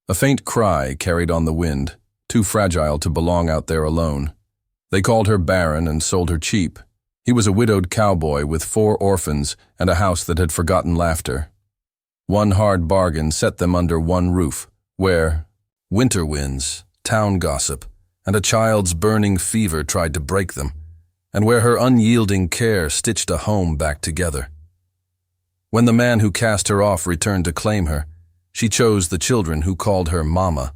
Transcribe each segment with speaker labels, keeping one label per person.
Speaker 1: A faint cry carried on the wind, too fragile to belong out there alone. They called her Barren and sold her cheap. He was a widowed cowboy with 4 orphans and a house that had forgotten laughter. One hard bargain set them under one roof, where winter winds, town gossip, and a child's burning fever tried to break them, and where her unyielding care stitched a home back together. When the man who cast her off returned to claim her, she chose the children who called her Mama.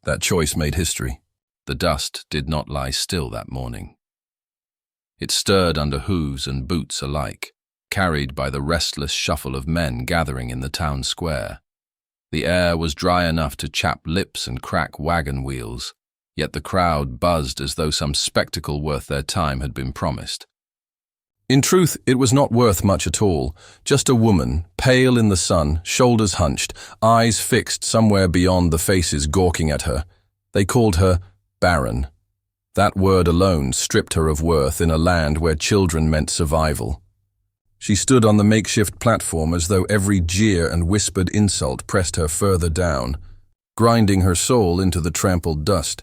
Speaker 1: That choice made history. The dust did not lie still that morning. It stirred under hooves and boots alike, carried by the restless shuffle of men gathering in the town square. The air was dry enough to chap lips and crack wagon wheels, yet the crowd buzzed as though some spectacle worth their time had been promised. In truth, it was not worth much at all, just a woman, pale in the sun, shoulders hunched, eyes fixed somewhere beyond the faces gawking at her. They called her Barren. That word alone stripped her of worth in a land where children meant survival. She stood on the makeshift platform as though every jeer and whispered insult pressed her further down, grinding her soul into the trampled dust.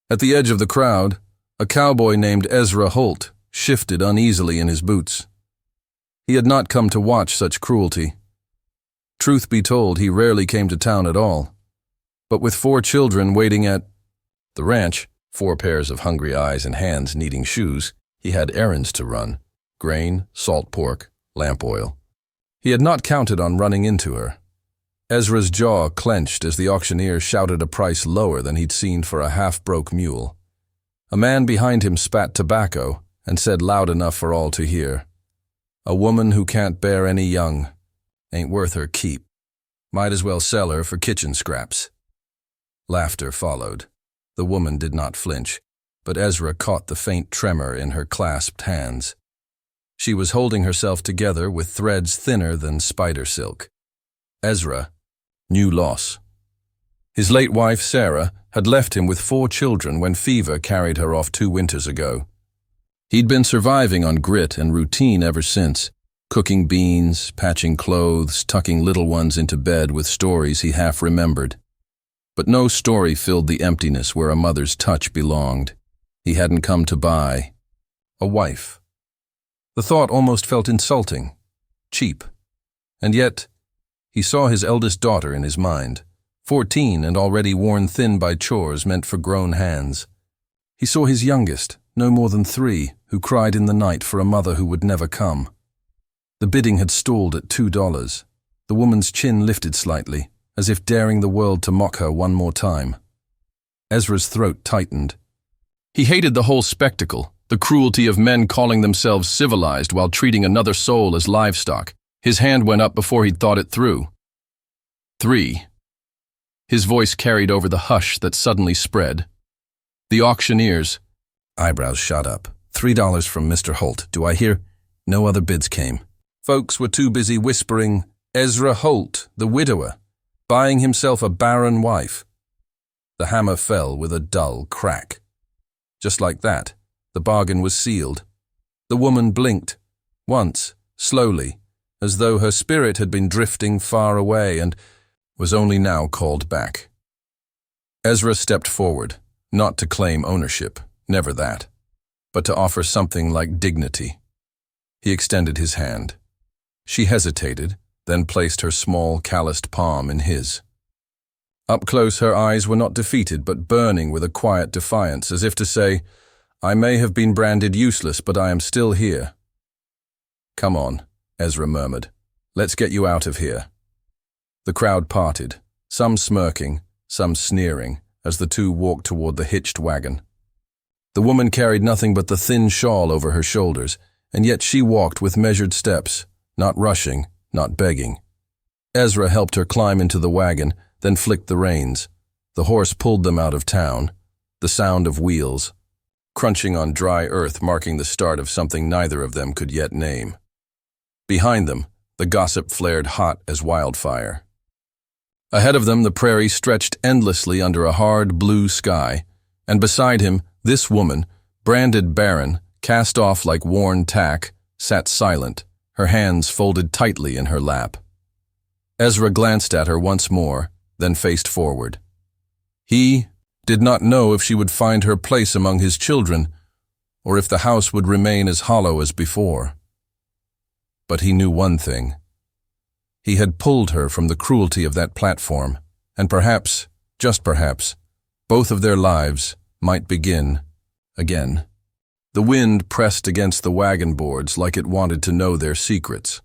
Speaker 1: At the edge of the crowd, a cowboy named Ezra Holt shifted uneasily in his boots. He had not come to watch such cruelty. Truth be told, he rarely came to town at all. But with 4 children waiting at the ranch, 4 pairs of hungry eyes and hands needing shoes, he had errands to run: grain, salt pork, lamp oil. He had not counted on running into her. Ezra's jaw clenched as the auctioneer shouted a price lower than he'd seen for a half-broke mule. A man behind him spat tobacco and said loud enough for all to hear, "A woman who can't bear any young ain't worth her keep. Might as well sell her for kitchen scraps." Laughter followed. The woman did not flinch, but Ezra caught the faint tremor in her clasped hands. She was holding herself together with threads thinner than spider silk. Ezra knew loss. His late wife, Sarah, had left him with 4 children when fever carried her off 2 winters ago. He'd been surviving on grit and routine ever since, cooking beans, patching clothes, tucking little ones into bed with stories he half remembered. But no story filled the emptiness where a mother's touch belonged. He hadn't come to buy a wife. The thought almost felt insulting, cheap. And yet, he saw his eldest daughter in his mind, 14 and already worn thin by chores meant for grown hands. He saw his youngest, no more than 3, who cried in the night for a mother who would never come. The bidding had stalled at $2. The woman's chin lifted slightly, as if daring the world to mock her one more time. Ezra's throat tightened. He hated the whole spectacle, the cruelty of men calling themselves civilized while treating another soul as livestock. His hand went up before he'd thought it through. 3. His voice carried over the hush that suddenly spread. The auctioneer's eyebrows shot up. $3 from Mr. Holt. Do I hear? No other bids came. Folks were too busy whispering, "Ezra Holt, the widower, buying himself a barren wife." The hammer fell with a dull crack. Just like that, the bargain was sealed. The woman blinked, once, slowly, as though her spirit had been drifting far away and was only now called back. Ezra stepped forward, not to claim ownership, never that, but to offer something like dignity. He extended his hand. She hesitated, then placed her small, calloused palm in his. Up close, her eyes were not defeated, but burning with a quiet defiance, as if to say, "I may have been branded useless, but I am still here." "Come on," Ezra murmured. "Let's get you out of here." The crowd parted, some smirking, some sneering, as the 2 walked toward the hitched wagon. The woman carried nothing but the thin shawl over her shoulders, and yet she walked with measured steps, not rushing, not begging. Ezra helped her climb into the wagon, then flicked the reins. The horse pulled them out of town, the sound of wheels, crunching on dry earth marking the start of something neither of them could yet name. Behind them, the gossip flared hot as wildfire. Ahead of them, the prairie stretched endlessly under a hard blue sky, and beside him, this woman, branded Barren, cast off like worn tack, sat silent, her hands folded tightly in her lap. Ezra glanced at her once more, then faced forward. He did not know if she would find her place among his children, or if the house would remain as hollow as before. But he knew one thing. He had pulled her from the cruelty of that platform, and perhaps, just perhaps, both of their lives might begin again. The wind pressed against the wagon boards like it wanted to know their secrets.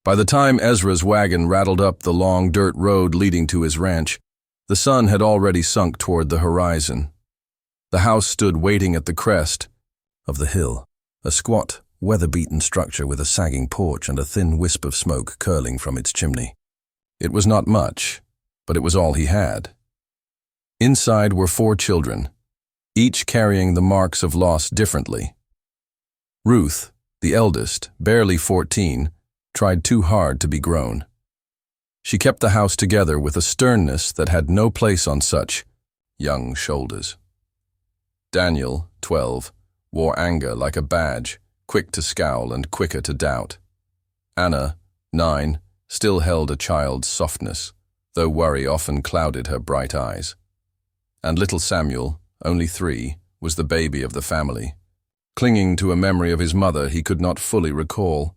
Speaker 1: By the time Ezra's wagon rattled up the long dirt road leading to his ranch, the sun had already sunk toward the horizon. The house stood waiting at the crest of the hill, a squat, weather-beaten structure with a sagging porch and a thin wisp of smoke curling from its chimney. It was not much, but it was all he had. Inside were 4 children, each carrying the marks of loss differently. Ruth, the eldest, barely 14, tried too hard to be grown. She kept the house together with a sternness that had no place on such young shoulders. Daniel, 12, wore anger like a badge, quick to scowl and quicker to doubt. Anna, 9, still held a child's softness, though worry often clouded her bright eyes. And little Samuel, only 3, was the baby of the family, clinging to a memory of his mother he could not fully recall.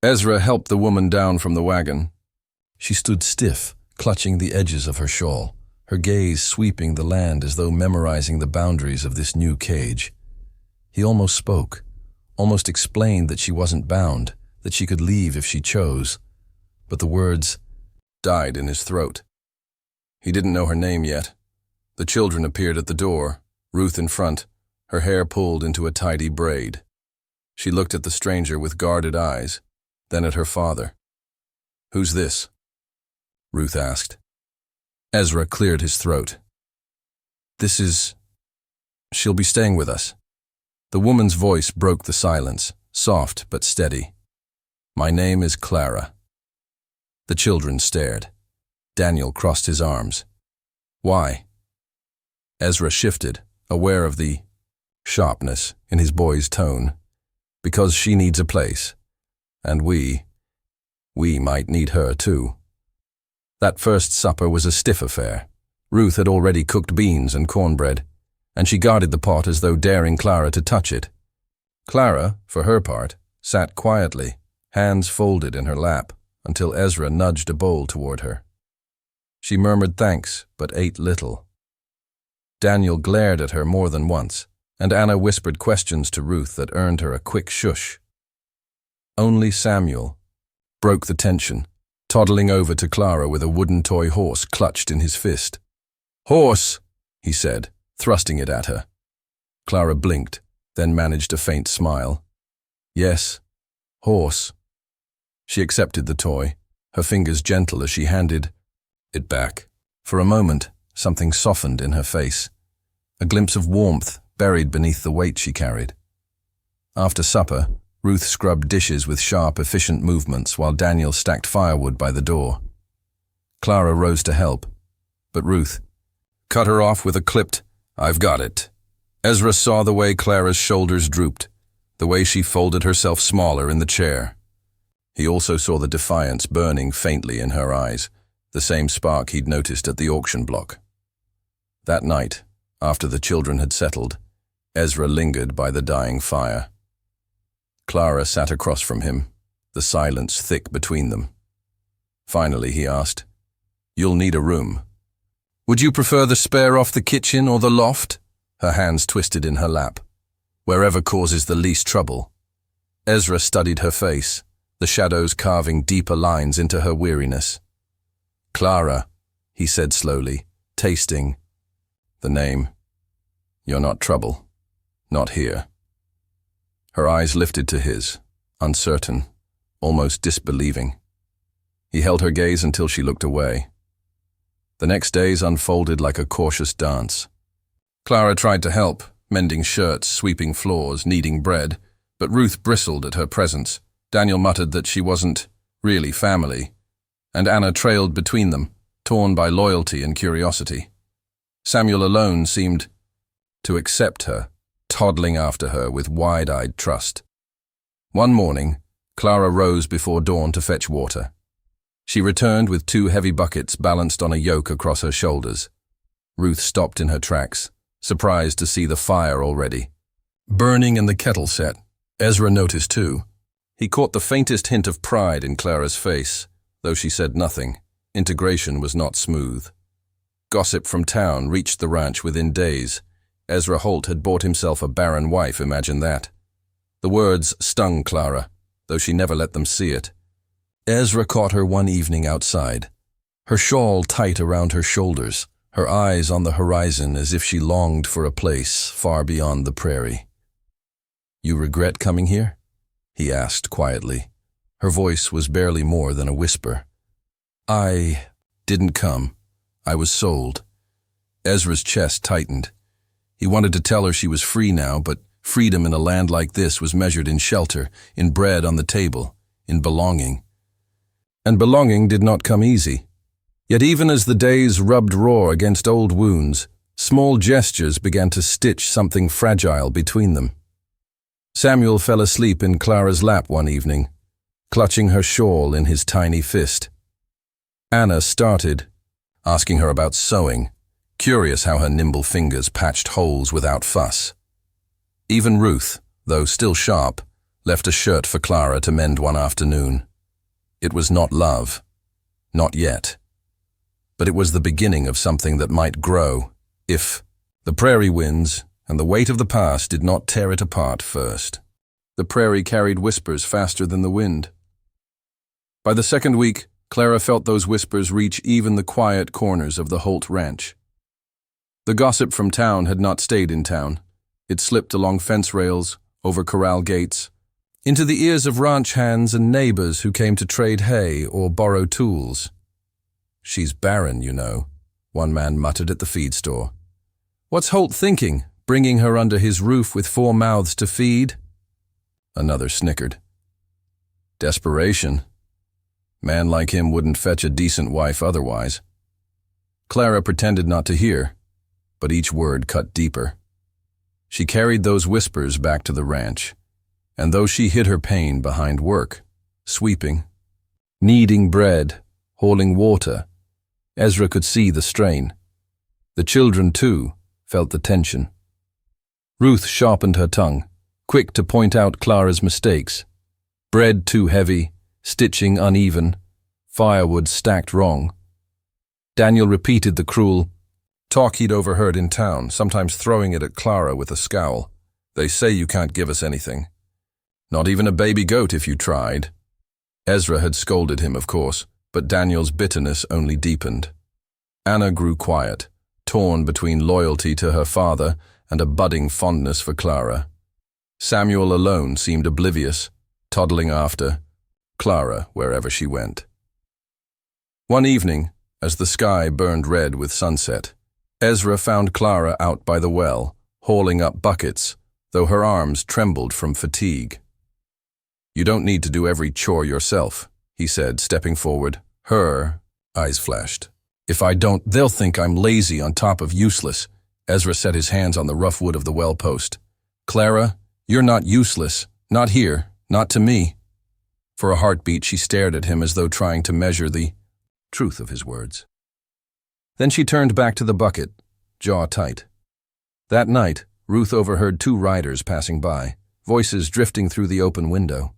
Speaker 1: Ezra helped the woman down from the wagon. She stood stiff, clutching the edges of her shawl, her gaze sweeping the land as though memorizing the boundaries of this new cage. He almost spoke, almost explained that she wasn't bound, that she could leave if she chose, but the words died in his throat. He didn't know her name yet. The children appeared at the door, Ruth in front, her hair pulled into a tidy braid. She looked at the stranger with guarded eyes, then at her father. "Who's this?" Ruth asked. Ezra cleared his throat. She'll be staying with us." The woman's voice broke the silence, soft but steady. "My name is Clara." The children stared. Daniel crossed his arms. "Why?" Ezra shifted, aware of the sharpness in his boy's tone. "Because she needs a place. And we might need her too." That first supper was a stiff affair. Ruth had already cooked beans and cornbread, and she guarded the pot as though daring Clara to touch it. Clara, for her part, sat quietly, hands folded in her lap, until Ezra nudged a bowl toward her. She murmured thanks, but ate little. Daniel glared at her more than once, and Anna whispered questions to Ruth that earned her a quick shush. Only Samuel broke the tension, toddling over to Clara with a wooden toy horse clutched in his fist. "Horse," he said, thrusting it at her. Clara blinked, then managed a faint smile. "Yes, horse." She accepted the toy, her fingers gentle as she handed it back. For a moment, something softened in her face, a glimpse of warmth buried beneath the weight she carried. After supper, Ruth scrubbed dishes with sharp, efficient movements while Daniel stacked firewood by the door. Clara rose to help, but Ruth cut her off with a clipped, "I've got it." Ezra saw the way Clara's shoulders drooped, the way she folded herself smaller in the chair. He also saw the defiance burning faintly in her eyes, the same spark he'd noticed at the auction block. That night, after the children had settled, Ezra lingered by the dying fire. Clara sat across from him, the silence thick between them. Finally, he asked, "You'll need a room. Would you prefer the spare off the kitchen or the loft?" Her hands twisted in her lap. "Wherever causes the least trouble." Ezra studied her face, the shadows carving deeper lines into her weariness. "Clara," he said slowly, tasting the name. "You're not trouble. Not here." Her eyes lifted to his, uncertain, almost disbelieving. He held her gaze until she looked away. The next days unfolded like a cautious dance. Clara tried to help, mending shirts, sweeping floors, kneading bread, but Ruth bristled at her presence. Daniel muttered that she wasn't really family, and Anna trailed between them, torn by loyalty and curiosity. Samuel alone seemed to accept her, toddling after her with wide-eyed trust. One morning, Clara rose before dawn to fetch water. She returned with 2 heavy buckets balanced on a yoke across her shoulders. Ruth stopped in her tracks, surprised to see the fire already burning and the kettle set. Ezra noticed too. He caught the faintest hint of pride in Clara's face, though she said nothing. Integration was not smooth. Gossip from town reached the ranch within days. Ezra Holt had bought himself a barren wife, imagine that. The words stung Clara, though she never let them see it. Ezra caught her one evening outside, her shawl tight around her shoulders, her eyes on the horizon as if she longed for a place far beyond the prairie. "You regret coming here?" he asked quietly. Her voice was barely more than a whisper. "I didn't come. I was sold." Ezra's chest tightened. He wanted to tell her she was free now, but freedom in a land like this was measured in shelter, in bread on the table, in belonging. And belonging did not come easy. Yet even as the days rubbed raw against old wounds, small gestures began to stitch something fragile between them. Samuel fell asleep in Clara's lap one evening, clutching her shawl in his tiny fist. Anna started, asking her about sewing, curious how her nimble fingers patched holes without fuss. Even Ruth, though still sharp, left a shirt for Clara to mend one afternoon. It was not love, not yet. But it was the beginning of something that might grow, if the prairie winds and the weight of the past did not tear it apart first. The prairie carried whispers faster than the wind. By the second week, Clara felt those whispers reach even the quiet corners of the Holt ranch. The gossip from town had not stayed in town. It slipped along fence rails, over corral gates, into the ears of ranch hands and neighbors who came to trade hay or borrow tools. "She's barren, you know," one man muttered at the feed store. "What's Holt thinking, bringing her under his roof with 4 mouths to feed?" Another snickered. "Desperation. Man like him wouldn't fetch a decent wife otherwise." Clara pretended not to hear, but each word cut deeper. She carried those whispers back to the ranch, and though she hid her pain behind work, sweeping, kneading bread, hauling water, Ezra could see the strain. The children, too, felt the tension. Ruth sharpened her tongue, quick to point out Clara's mistakes. Bread too heavy, stitching uneven, firewood stacked wrong. Daniel repeated the cruel talk he'd overheard in town, sometimes throwing it at Clara with a scowl. "They say you can't give us anything. Not even a baby goat if you tried." Ezra had scolded him, of course, but Daniel's bitterness only deepened. Anna grew quiet, torn between loyalty to her father and a budding fondness for Clara. Samuel alone seemed oblivious, toddling after Clara wherever she went. One evening, as the sky burned red with sunset, Ezra found Clara out by the well, hauling up buckets, though her arms trembled from fatigue. "You don't need to do every chore yourself," he said, stepping forward. Her eyes flashed. "If I don't, they'll think I'm lazy on top of useless." Ezra set his hands on the rough wood of the well post. "Clara, you're not useless. Not here. Not to me." For a heartbeat, she stared at him as though trying to measure the truth of his words. Then she turned back to the bucket, jaw tight. That night, Ruth overheard 2 riders passing by, voices drifting through the open window.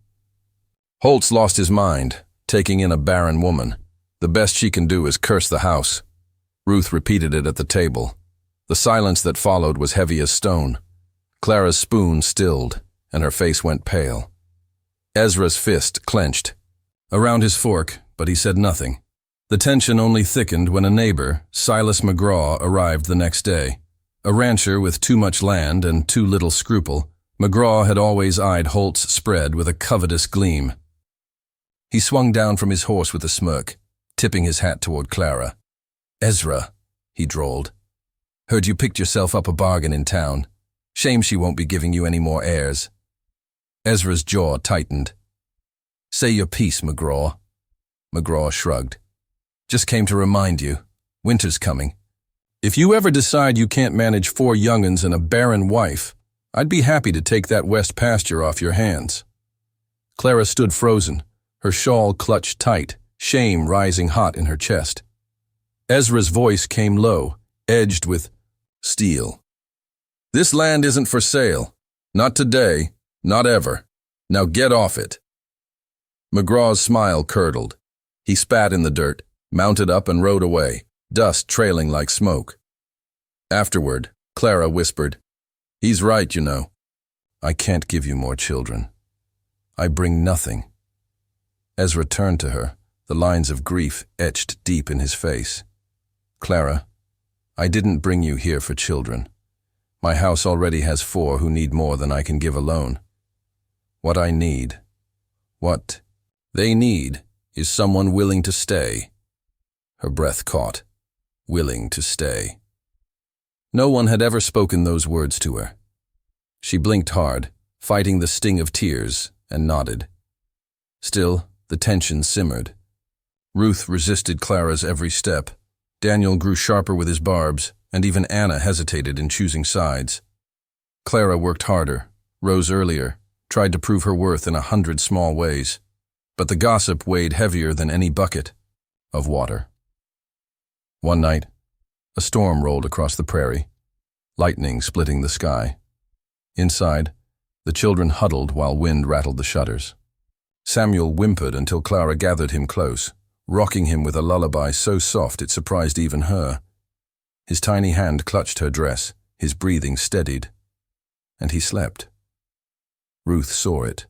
Speaker 1: "Holt's lost his mind, taking in a barren woman. The best she can do is curse the house." Ruth repeated it at the table. The silence that followed was heavy as stone. Clara's spoon stilled, and her face went pale. Ezra's fist clenched around his fork, but he said nothing. The tension only thickened when a neighbor, Silas McGraw, arrived the next day. A rancher with too much land and too little scruple, McGraw had always eyed Holt's spread with a covetous gleam. He swung down from his horse with a smirk, tipping his hat toward Clara. "Ezra," he drawled, "heard you picked yourself up a bargain in town. Shame she won't be giving you any more heirs." Ezra's jaw tightened. "Say your piece, McGraw." McGraw shrugged. "Just came to remind you. Winter's coming. If you ever decide you can't manage 4 young'uns and a barren wife, I'd be happy to take that west pasture off your hands." Clara stood frozen, her shawl clutched tight, shame rising hot in her chest. Ezra's voice came low, edged with steel. "This land isn't for sale. Not today, not ever. Now get off it." McGraw's smile curdled. He spat in the dirt, mounted up and rode away, dust trailing like smoke. Afterward, Clara whispered, "He's right, you know. I can't give you more children. I bring nothing." Ezra turned to her, the lines of grief etched deep in his face. "Clara, I didn't bring you here for children. My house already has 4 who need more than I can give alone. What they need is someone willing to stay." Her breath caught. Willing to stay. No one had ever spoken those words to her. She blinked hard, fighting the sting of tears, and nodded. Still, the tension simmered. Ruth resisted Clara's every step. Daniel grew sharper with his barbs, and even Anna hesitated in choosing sides. Clara worked harder, rose earlier, tried to prove her worth in 100 small ways, but the gossip weighed heavier than any bucket of water. One night, a storm rolled across the prairie, lightning splitting the sky. Inside, the children huddled while wind rattled the shutters. Samuel whimpered until Clara gathered him close, rocking him with a lullaby so soft it surprised even her. His tiny hand clutched her dress, his breathing steadied, and he slept. Ruth saw it.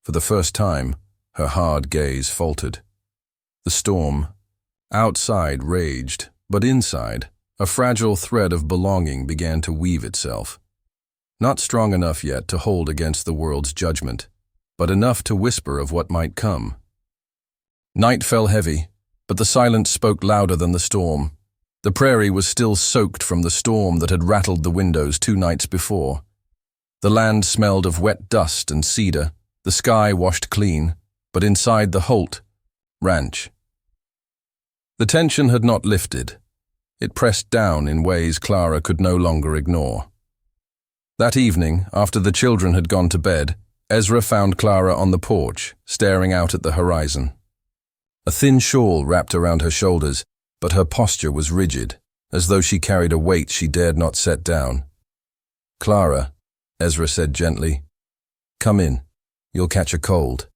Speaker 1: For the first time, her hard gaze faltered. The storm outside raged, but inside, a fragile thread of belonging began to weave itself. Not strong enough yet to hold against the world's judgment, but enough to whisper of what might come. Night fell heavy, but the silence spoke louder than the storm. The prairie was still soaked from the storm that had rattled the windows 2 nights before. The land smelled of wet dust and cedar, the sky washed clean, but inside the Holt ranch. The tension had not lifted. It pressed down in ways Clara could no longer ignore. That evening, after the children had gone to bed, Ezra found Clara on the porch, staring out at the horizon. A thin shawl wrapped around her shoulders, but her posture was rigid, as though she carried a weight she dared not set down. "Clara," Ezra said gently, "come in. You'll catch a cold."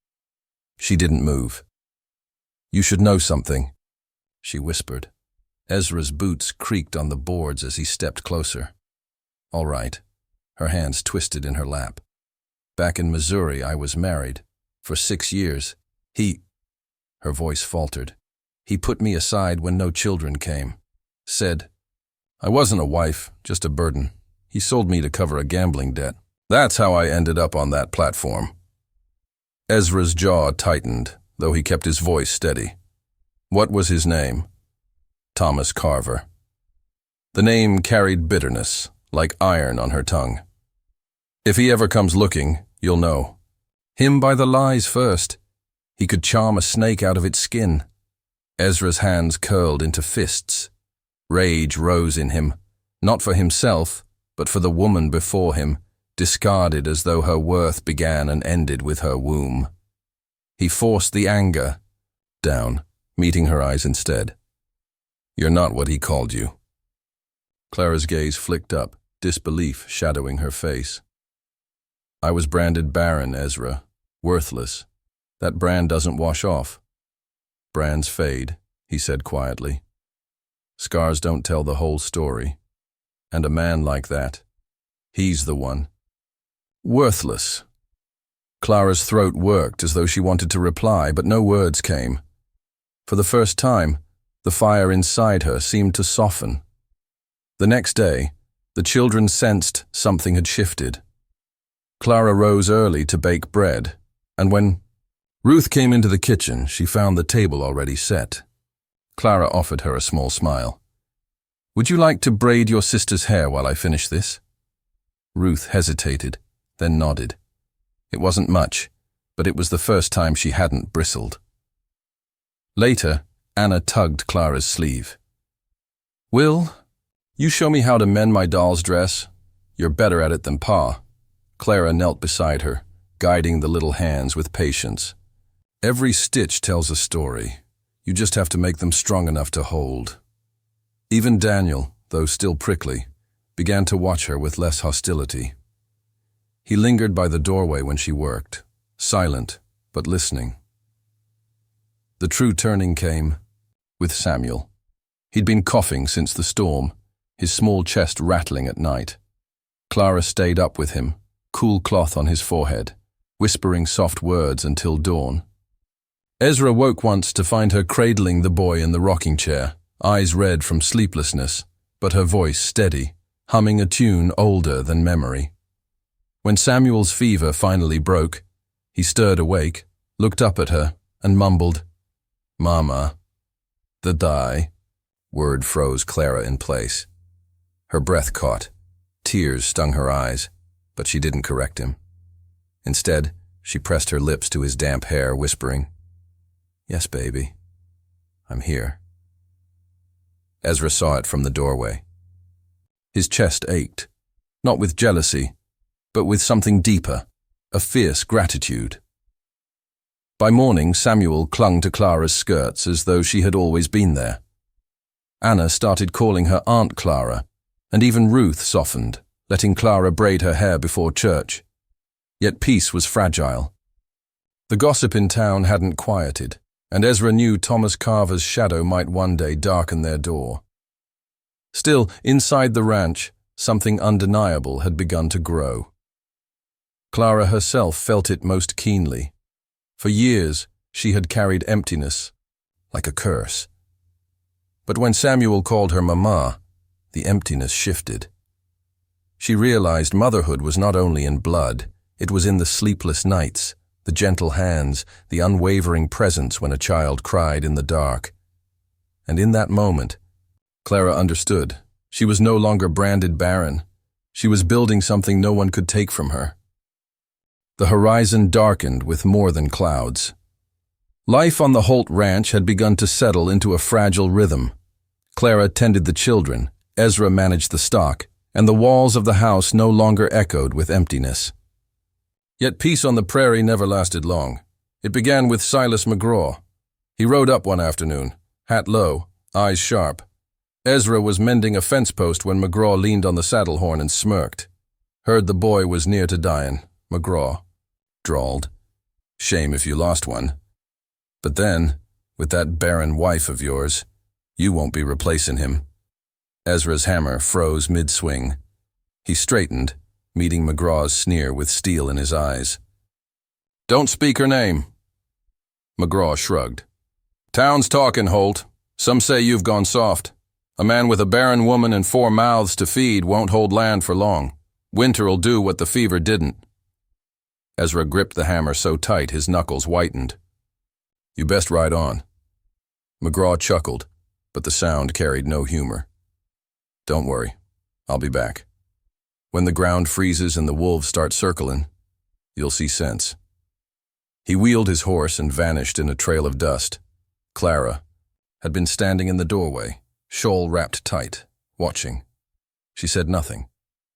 Speaker 1: She didn't move. "You should know something," she whispered. Ezra's boots creaked on the boards as he stepped closer. "All right." Her hands twisted in her lap. "Back in Missouri, I was married. For 6 years. Her voice faltered. "He put me aside when no children came. Said, I wasn't a wife, just a burden. He sold me to cover a gambling debt. That's how I ended up on that platform." Ezra's jaw tightened, though he kept his voice steady. "What was his name?" "Thomas Carver." The name carried bitterness, like iron on her tongue. "If he ever comes looking, you'll know. Him by the lies first. He could charm a snake out of its skin." Ezra's hands curled into fists. Rage rose in him, not for himself, but for the woman before him, discarded as though her worth began and ended with her womb. He forced the anger down, meeting her eyes instead. "You're not what he called you." Clara's gaze flicked up, disbelief shadowing her face. "I was branded Barren, Ezra. Worthless. That brand doesn't wash off." "Brands fade," he said quietly. "Scars don't tell the whole story. And a man like that, he's the one." "Worthless." Clara's throat worked as though she wanted to reply, but no words came. For the first time, the fire inside her seemed to soften. The next day, the children sensed something had shifted. Clara rose early to bake bread, and when Ruth came into the kitchen, she found the table already set. Clara offered her a small smile. "Would you like to braid your sister's hair while I finish this?" Ruth hesitated, then nodded. It wasn't much, but it was the first time she hadn't bristled. Later, Anna tugged Clara's sleeve. "Will, you show me how to mend my doll's dress? You're better at it than Pa." Clara knelt beside her, guiding the little hands with patience. Every stitch tells a story. You just have to make them strong enough to hold. Even Daniel, though still prickly, began to watch her with less hostility. He lingered by the doorway when she worked, silent but listening. The true turning came with Samuel. He'd been coughing since the storm, his small chest rattling at night. Clara stayed up with him, cool cloth on his forehead, whispering soft words until dawn. Ezra woke once to find her cradling the boy in the rocking chair, eyes red from sleeplessness, but her voice steady, humming a tune older than memory. When Samuel's fever finally broke, he stirred awake, looked up at her, and mumbled, "Mama." The die word froze Clara in place. Her breath caught. Tears stung her eyes, but she didn't correct him. Instead, she pressed her lips to his damp hair, whispering, "Yes, baby. I'm here." Ezra saw it from the doorway. His chest ached, not with jealousy, but with something deeper, a fierce gratitude. By morning, Samuel clung to Clara's skirts as though she had always been there. Anna started calling her Aunt Clara, and even Ruth softened, letting Clara braid her hair before church. Yet peace was fragile. The gossip in town hadn't quieted, and Ezra knew Thomas Carver's shadow might one day darken their door. Still, inside the ranch, something undeniable had begun to grow. Clara herself felt it most keenly. For years, she had carried emptiness, like a curse. But when Samuel called her Mama, the emptiness shifted. She realized motherhood was not only in blood, it was in the sleepless nights, the gentle hands, the unwavering presence when a child cried in the dark. And in that moment, Clara understood. She was no longer branded Barren. She was building something no one could take from her. The horizon darkened with more than clouds. Life on the Holt Ranch had begun to settle into a fragile rhythm. Clara tended the children, Ezra managed the stock, and the walls of the house no longer echoed with emptiness. Yet peace on the prairie never lasted long. It began with Silas McGraw. He rode up one afternoon, hat low, eyes sharp. Ezra was mending a fence post when McGraw leaned on the saddle horn and smirked. Heard the boy was near to dying. McGraw drawled, "Shame if you lost one. But then, with that barren wife of yours, you won't be replacing him." Ezra's hammer froze mid-swing. He straightened, meeting McGraw's sneer with steel in his eyes. "Don't speak her name." McGraw shrugged. "Town's talking, Holt. Some say you've gone soft. A man with a barren woman and 4 mouths to feed won't hold land for long. Winter'll do what the fever didn't." Ezra gripped the hammer so tight his knuckles whitened. "You best ride on." McGraw chuckled, but the sound carried no humor. "Don't worry, I'll be back. When the ground freezes and the wolves start circling, you'll see sense." He wheeled his horse and vanished in a trail of dust. Clara had been standing in the doorway, shawl wrapped tight, watching. She said nothing,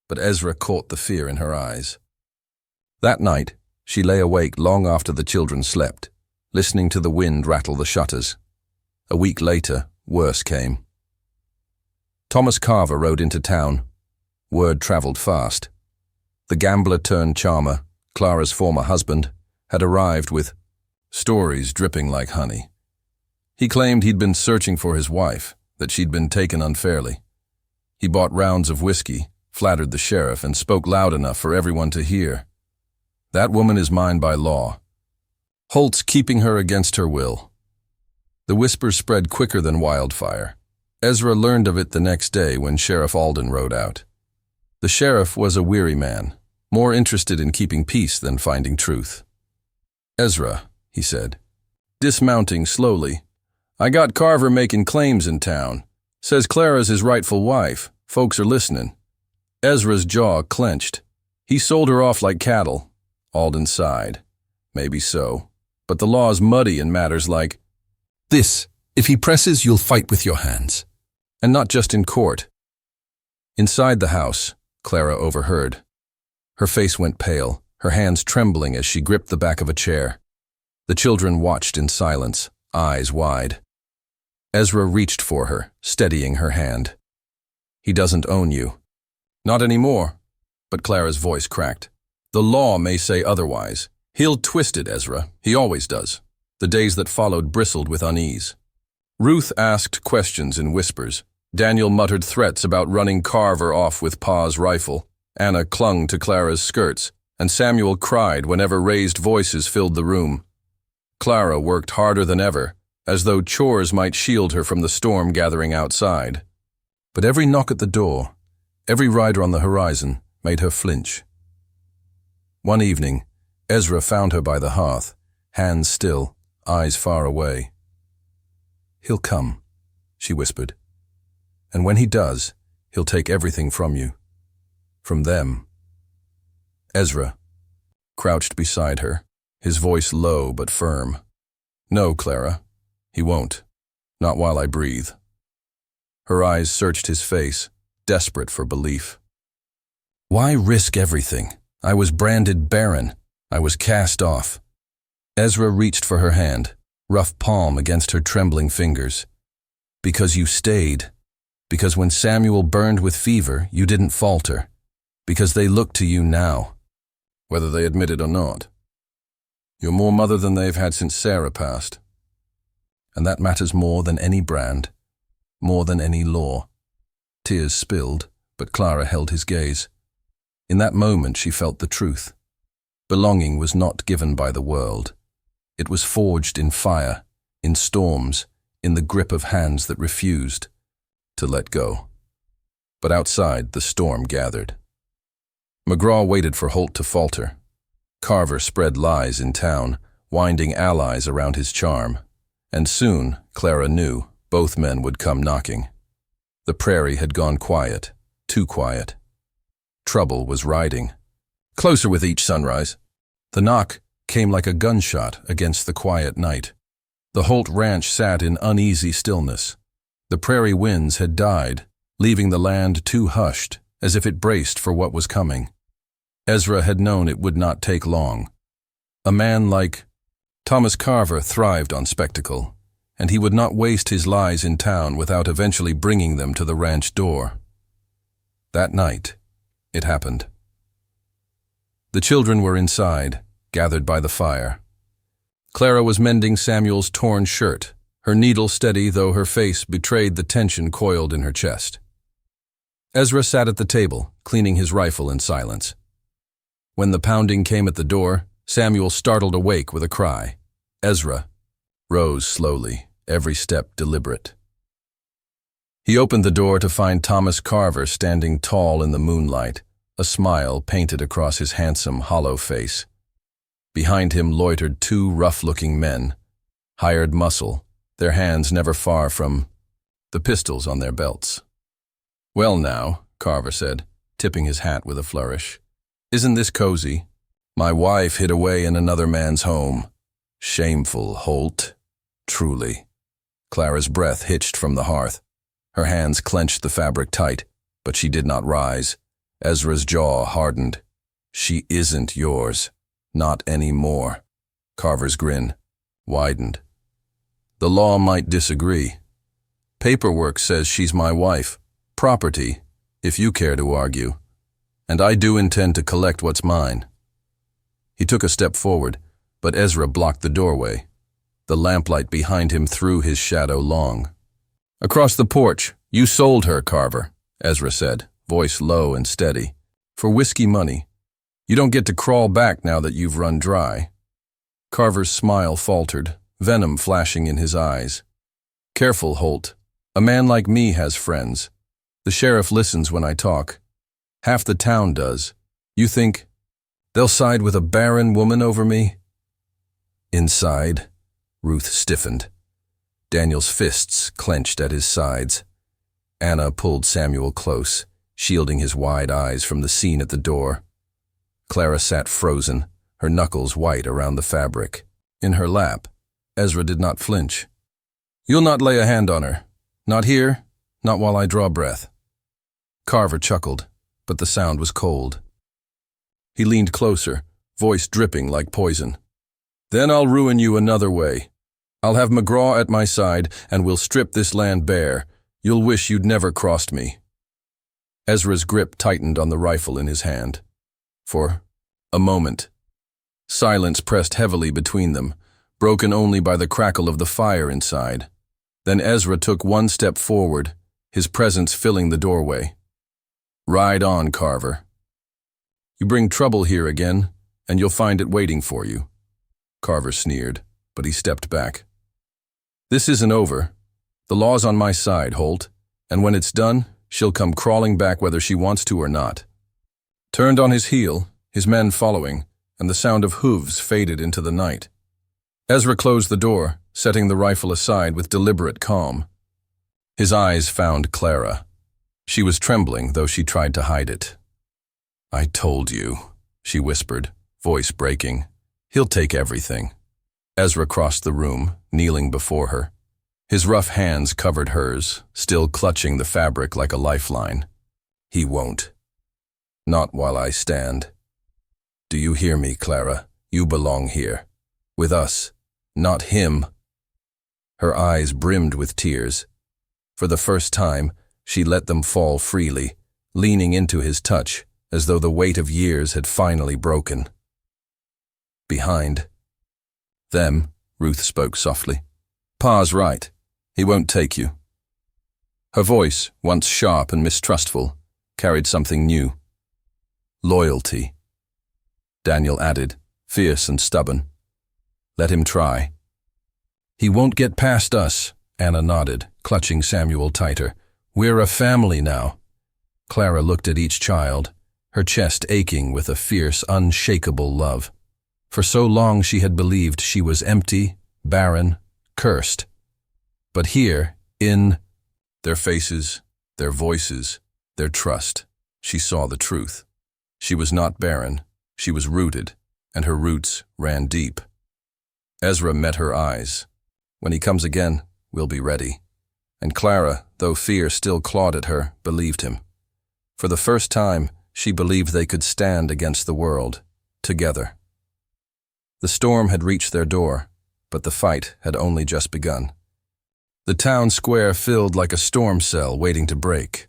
Speaker 1: but Ezra caught the fear in her eyes. That night, she lay awake long after the children slept, listening to the wind rattle the shutters. A week later, worse came. Thomas Carver rode into town. Word traveled fast. The gambler-turned-charmer, Clara's former husband, had arrived with stories dripping like honey. He claimed he'd been searching for his wife, that she'd been taken unfairly. He bought rounds of whiskey, flattered the sheriff, and spoke loud enough for everyone to hear. "That woman is mine by law. Holt's keeping her against her will." The whispers spread quicker than wildfire. Ezra learned of it the next day when Sheriff Alden rode out. The sheriff was a weary man, more interested in keeping peace than finding truth. "Ezra," he said, dismounting slowly, "I got Carver making claims in town. Says Clara's his rightful wife. Folks are listening." Ezra's jaw clenched. He sold her off like cattle. Alden sighed. "Maybe so. But the law's muddy in matters like this. If he presses, you'll fight with your hands. And not just in court." Inside the house, Clara overheard. Her face went pale, her hands trembling as she gripped the back of a chair. The children watched in silence, eyes wide. Ezra reached for her, steadying her hand. "He doesn't own you." "Not anymore." But Clara's voice cracked. "The law may say otherwise. He'll twist it, Ezra. He always does." The days that followed bristled with unease. Ruth asked questions in whispers. Daniel muttered threats about running Carver off with Pa's rifle. Anna clung to Clara's skirts, and Samuel cried whenever raised voices filled the room. Clara worked harder than ever, as though chores might shield her from the storm gathering outside. But every knock at the door, every rider on the horizon, made her flinch. One evening, Ezra found her by the hearth, hands still, eyes far away. "He'll come," she whispered. "And when he does, he'll take everything from you. From them." Ezra crouched beside her, his voice low but firm. "No, Clara, he won't. Not while I breathe." Her eyes searched his face, desperate for belief. "Why risk everything? I was branded Barren. I was cast off." Ezra reached for her hand, rough palm against her trembling fingers. "Because you stayed. Because when Samuel burned with fever, you didn't falter. Because they look to you now." "Whether they admit it or not. You're more mother than they've had since Sarah passed. And that matters more than any brand, more than any law." Tears spilled, but Clara held his gaze. In that moment she felt the truth. Belonging was not given by the world. It was forged in fire, in storms, in the grip of hands that refused to let go. But outside, the storm gathered. McGraw waited for Holt to falter. Carver spread lies in town, winding allies around his charm. And soon, Clara knew, both men would come knocking. The prairie had gone quiet, too quiet. Trouble was riding. Closer with each sunrise. The knock came like a gunshot against the quiet night. The Holt ranch sat in uneasy stillness. The prairie winds had died, leaving the land too hushed, as if it braced for what was coming. Ezra had known it would not take long. A man like Thomas Carver thrived on spectacle, and he would not waste his lies in town without eventually bringing them to the ranch door. That night, it happened. The children were inside, gathered by the fire. Clara was mending Samuel's torn shirt, her needle steady though her face betrayed the tension coiled in her chest. Ezra sat at the table, cleaning his rifle in silence. When the pounding came at the door, Samuel startled awake with a cry. Ezra rose slowly, every step deliberate. He opened the door to find Thomas Carver standing tall in the moonlight, a smile painted across his handsome, hollow face. Behind him loitered two rough-looking men, hired muscle, their hands never far from the pistols on their belts. "Well now," Carver said, tipping his hat with a flourish. "Isn't this cozy? My wife hid away in another man's home. Shameful, Holt. Truly." Clara's breath hitched from the hearth. Her hands clenched the fabric tight, but she did not rise. Ezra's jaw hardened. "She isn't yours. Not anymore." Carver's grin widened. "The law might disagree. Paperwork says she's my wife. Property, if you care to argue. And I do intend to collect what's mine." He took a step forward, but Ezra blocked the doorway. The lamplight behind him threw his shadow long. "Across the porch, you sold her, Carver," Ezra said, voice low and steady. "For whiskey money. You don't get to crawl back now that you've run dry." Carver's smile faltered, venom flashing in his eyes. "Careful, Holt. A man like me has friends. The sheriff listens when I talk. Half the town does. You think they'll side with a barren woman over me?" Inside, Ruth stiffened. Daniel's fists clenched at his sides. Anna pulled Samuel close, shielding his wide eyes from the scene at the door. Clara sat frozen, her knuckles white around the fabric. In her lap, Ezra did not flinch. "You'll not lay a hand on her. Not here, not while I draw breath." Carver chuckled, but the sound was cold. He leaned closer, voice dripping like poison. Then I'll ruin you another way. I'll have McGraw at my side, and we'll strip this land bare. You'll wish you'd never crossed me." Ezra's grip tightened on the rifle in his hand. For a moment, silence pressed heavily between them, broken only by the crackle of the fire inside. Then Ezra took one step forward, his presence filling the doorway. "Ride on, Carver. You bring trouble here again, and you'll find it waiting for you." Carver sneered, but he stepped back. "This isn't over. The law's on my side, Holt, and when it's done, she'll come crawling back whether she wants to or not." Turned on his heel, his men following, and the sound of hooves faded into the night. Ezra closed the door, setting the rifle aside with deliberate calm. His eyes found Clara. She was trembling, though she tried to hide it. "I told you," she whispered, voice breaking. "He'll take everything." Ezra crossed the room, kneeling before her. His rough hands covered hers, still clutching the fabric like a lifeline. "He won't. Not while I stand. Do you hear me, Clara? You belong here. With us. Not him." Her eyes brimmed with tears. For the first time, she let them fall freely, leaning into his touch, as though the weight of years had finally broken. "Behind them," Ruth spoke softly. "Pa's right. He won't take you." Her voice, once sharp and mistrustful, carried something new. "Loyalty," Daniel added, fierce and stubborn. "Let him try." "He won't get past us," Anna nodded, clutching Samuel tighter. "We're a family now." Clara looked at each child, her chest aching with a fierce, unshakable love. For so long she had believed she was empty, barren, cursed. But here, in their faces, their voices, their trust, she saw the truth. She was not barren, she was rooted, and her roots ran deep. Ezra met her eyes. "When he comes again, we'll be ready." And Clara, though fear still clawed at her, believed him. For the first time, she believed they could stand against the world, together. The storm had reached their door, but the fight had only just begun. The town square filled like a storm cell waiting to break.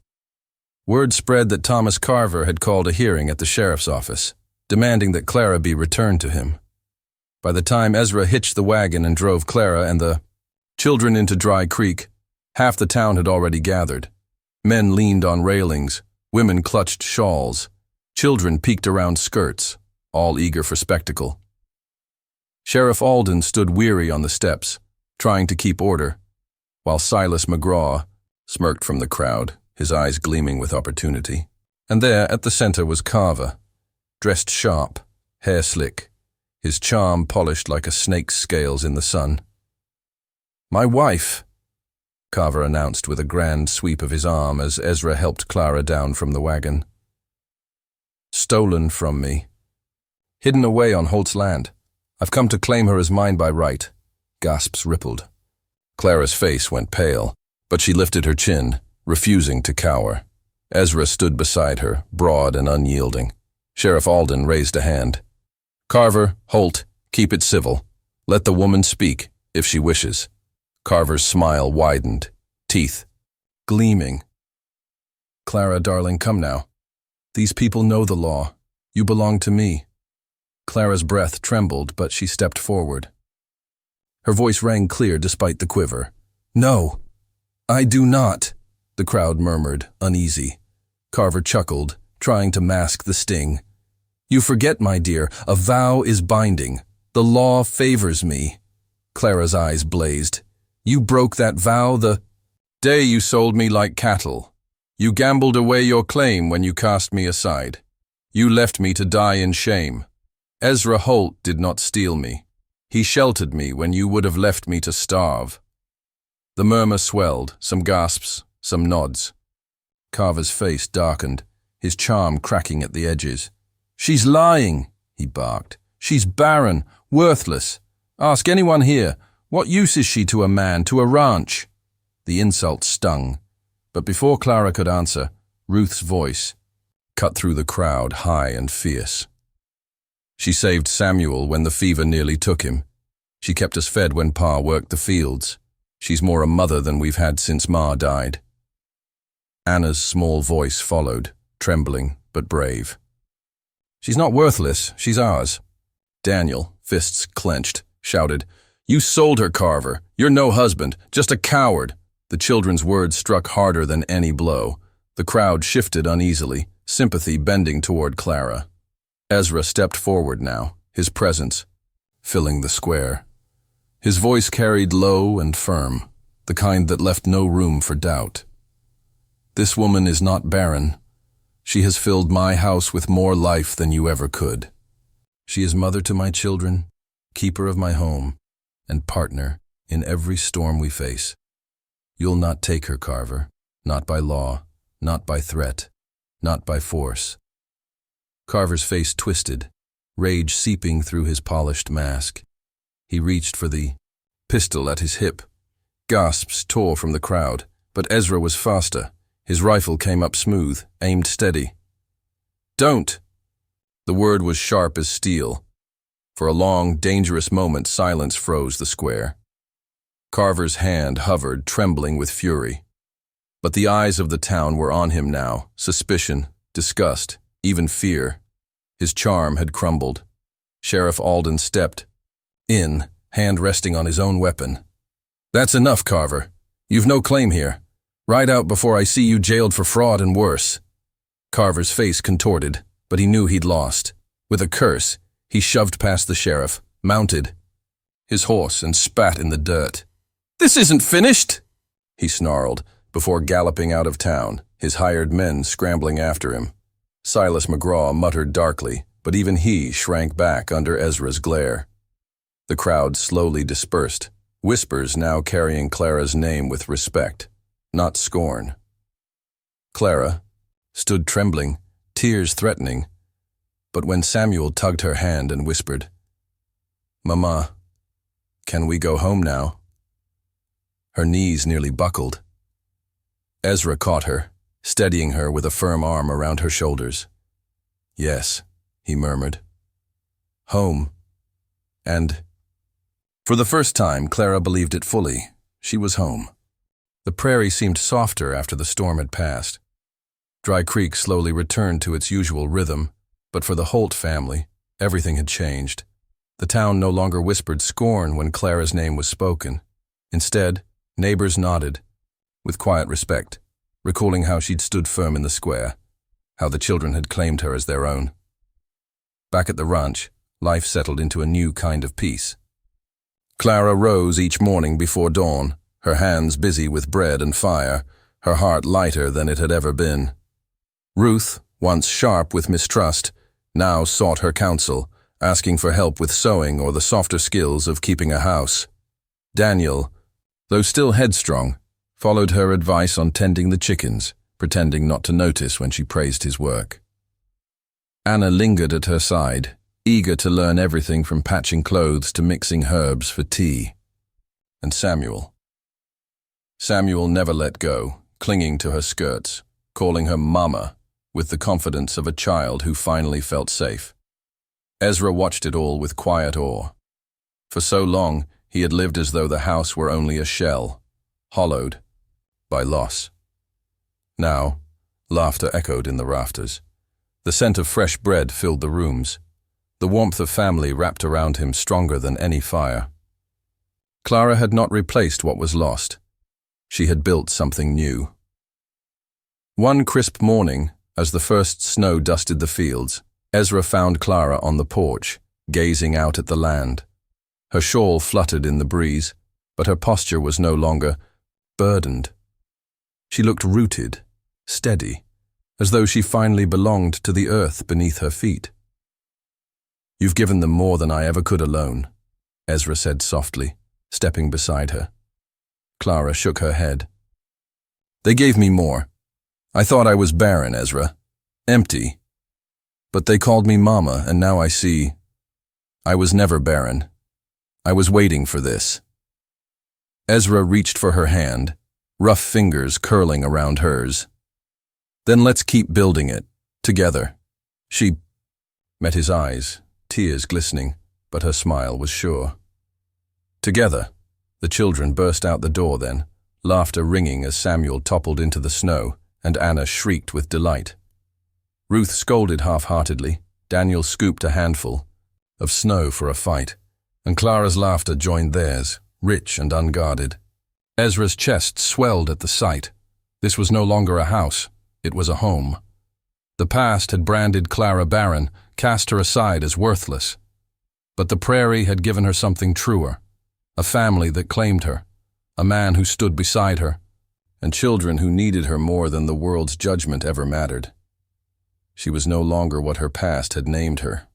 Speaker 1: Word spread that Thomas Carver had called a hearing at the sheriff's office, demanding that Clara be returned to him. By the time Ezra hitched the wagon and drove Clara and the children into Dry Creek, half the town had already gathered. Men leaned on railings, women clutched shawls, children peeked around skirts, all eager for spectacle. Sheriff Alden stood weary on the steps, trying to keep order, while Silas McGraw smirked from the crowd, his eyes gleaming with opportunity. And there, at the center, was Carver, dressed sharp, hair slick, his charm polished like a snake's scales in the sun. "My wife," Carver announced with a grand sweep of his arm as Ezra helped Clara down from the wagon. "Stolen from me. Hidden away on Holt's land. I've come to claim her as mine by right." Gasps rippled. Clara's face went pale, but she lifted her chin, refusing to cower. Ezra stood beside her, broad and unyielding. Sheriff Alden raised a hand. "Carver, Holt, keep it civil. Let the woman speak, if she wishes." Carver's smile widened, teeth gleaming. "Clara, darling, come now. These people know the law. You belong to me." Clara's breath trembled, but she stepped forward. Her voice rang clear despite the quiver. "No, I do not," the crowd murmured, uneasy. Carver chuckled, trying to mask the sting. "You forget, my dear, a vow is binding. The law favors me." Clara's eyes blazed. "You broke that vow the day you sold me like cattle. You gambled away your claim when you cast me aside. You left me to die in shame. Ezra Holt did not steal me. He sheltered me when you would have left me to starve." The murmur swelled, some gasps, some nods. Carver's face darkened, his charm cracking at the edges. "She's lying," he barked. "She's barren, worthless. Ask anyone here, what use is she to a man, to a ranch?" The insult stung, but before Clara could answer, Ruth's voice cut through the crowd, high and fierce. "She saved Samuel when the fever nearly took him. She kept us fed when Pa worked the fields. She's more a mother than we've had since Ma died." Anna's small voice followed, trembling but brave. "She's not worthless, she's ours." Daniel, fists clenched, shouted, "You sold her, Carver. You're no husband, just a coward." The children's words struck harder than any blow. The crowd shifted uneasily, sympathy bending toward Clara. Ezra stepped forward now, his presence filling the square. His voice carried low and firm, the kind that left no room for doubt. "This woman is not barren. She has filled my house with more life than you ever could. She is mother to my children, keeper of my home, and partner in every storm we face. You'll not take her, Carver, not by law, not by threat, not by force." Carver's face twisted, rage seeping through his polished mask. He reached for the pistol at his hip. Gasps tore from the crowd, but Ezra was faster. His rifle came up smooth, aimed steady. "Don't!" The word was sharp as steel. For a long, dangerous moment, silence froze the square. Carver's hand hovered, trembling with fury. But the eyes of the town were on him now, suspicion, disgust, even fear. His charm had crumbled. Sheriff Alden stepped in, hand resting on his own weapon. "That's enough, Carver. You've no claim here. Ride out before I see you jailed for fraud and worse." Carver's face contorted, but he knew he'd lost. With a curse, he shoved past the sheriff, mounted his horse, and spat in the dirt. "This isn't finished," he snarled, before galloping out of town, his hired men scrambling after him. Silas McGraw muttered darkly, but even he shrank back under Ezra's glare. The crowd slowly dispersed, whispers now carrying Clara's name with respect, not scorn. Clara stood trembling, tears threatening, but when Samuel tugged her hand and whispered, "Mama, can we go home now?" her knees nearly buckled. Ezra caught her, steadying her with a firm arm around her shoulders. "Yes," he murmured. "Home. And—" For the first time, Clara believed it fully. She was home. The prairie seemed softer after the storm had passed. Dry Creek slowly returned to its usual rhythm, but for the Holt family, everything had changed. The town no longer whispered scorn when Clara's name was spoken. Instead, neighbors nodded, with quiet respect, recalling how she'd stood firm in the square, how the children had claimed her as their own. Back at the ranch, life settled into a new kind of peace. Clara rose each morning before dawn, her hands busy with bread and fire, her heart lighter than it had ever been. Ruth, once sharp with mistrust, now sought her counsel, asking for help with sewing or the softer skills of keeping a house. Daniel, though still headstrong, followed her advice on tending the chickens, pretending not to notice when she praised his work. Anna lingered at her side, eager to learn everything from patching clothes to mixing herbs for tea. And Samuel never let go, clinging to her skirts, calling her Mama, with the confidence of a child who finally felt safe. Ezra watched it all with quiet awe. For so long, he had lived as though the house were only a shell, hollowed by loss. Now, laughter echoed in the rafters. The scent of fresh bread filled the rooms. The warmth of family wrapped around him stronger than any fire. Clara had not replaced what was lost. She had built something new. One crisp morning, as the first snow dusted the fields, Ezra found Clara on the porch, gazing out at the land. Her shawl fluttered in the breeze, but her posture was no longer burdened. She looked rooted, steady, as though she finally belonged to the earth beneath her feet. "You've given them more than I ever could alone," Ezra said softly, stepping beside her. Clara shook her head. "They gave me more. I thought I was barren, Ezra. Empty. But they called me Mama, and now I see I was never barren. I was waiting for this." Ezra reached for her hand, rough fingers curling around hers. "Then let's keep building it, together." She met his eyes, tears glistening, but her smile was sure. Together, the children burst out the door then, laughter ringing as Samuel toppled into the snow, and Anna shrieked with delight. Ruth scolded half-heartedly, Daniel scooped a handful of snow for a fight, and Clara's laughter joined theirs, rich and unguarded. Ezra's chest swelled at the sight. This was no longer a house, it was a home. The past had branded Clara barren, cast her aside as worthless. But the prairie had given her something truer, a family that claimed her, a man who stood beside her, and children who needed her more than the world's judgment ever mattered. She was no longer what her past had named her.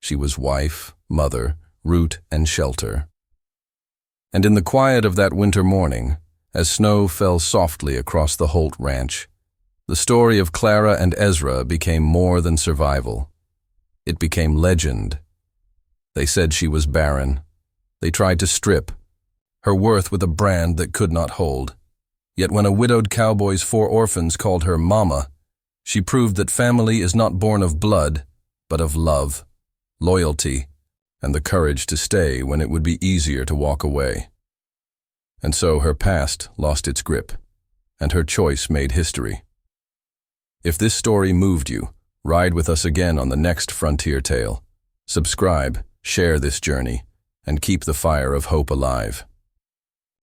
Speaker 1: She was wife, mother, root, and shelter. And in the quiet of that winter morning, as snow fell softly across the Holt ranch, the story of Clara and Ezra became more than survival. It became legend. They said she was barren. They tried to strip her worth with a brand that could not hold. Yet when a widowed cowboy's 4 orphans called her Mama, she proved that family is not born of blood, but of love, loyalty, and the courage to stay when it would be easier to walk away. And so her past lost its grip, and her choice made history. If this story moved you, ride with us again on the next Frontier Tale. Subscribe, share this journey, and keep the fire of hope alive.